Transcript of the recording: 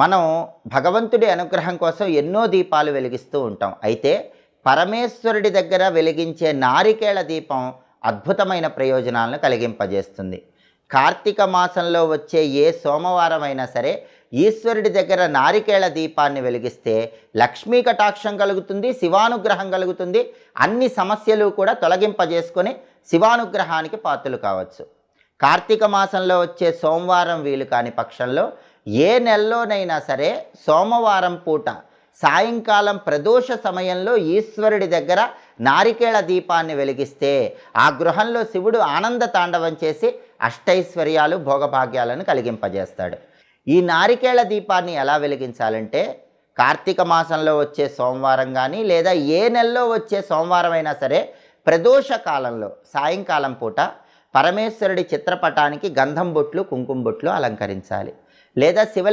మనం భగవంతుడి అనుగ్రహం కోసం ఎన్నో దీపాలు వెలిగిస్తూ ఉంటాం. అయితే పరమేశ్వరుడి దగ్గర వెలిగించే నారికేళ దీపం అద్భుతమైన ప్రయోజనాలను కలిగింపజేస్తుంది. కార్తీక మాసంలో వచ్చే ఏ సోమవారం అయినా సరే ఈశ్వరుడి దగ్గర నారికేళ దీపాన్ని వెలిగిస్తే లక్ష్మీ కటాక్షం కలుగుతుంది, శివానుగ్రహం కలుగుతుంది. అన్ని సమస్యలు కూడా తొలగింపజేసుకొని శివానుగ్రహానికి పాత్రలు కావచ్చు. కార్తీక మాసంలో వచ్చే సోమవారం వీలు కాని పక్షంలో ఏ నెలలోనైనా సరే సోమవారం పూట సాయంకాలం ప్రదోష సమయంలో ఈశ్వరుడి దగ్గర నారికేళ దీపాన్ని వెలిగిస్తే ఆ గృహంలో శివుడు ఆనంద తాండవం చేసి అష్టైశ్వర్యాలు భోగభాగ్యాలను కలిగింపజేస్తాడు. ఈ నారికేళ దీపాన్ని ఎలా వెలిగించాలంటే కార్తీక మాసంలో వచ్చే సోమవారం కానీ లేదా ఏ నెలలో వచ్చే సోమవారం అయినా సరే ప్రదోష కాలంలో సాయంకాలం పూట పరమేశ్వరుడి చిత్రపటానికి గంధం బొట్లు కుంకుమ బొట్లు అలంకరించాలి. లేదా శివలింగ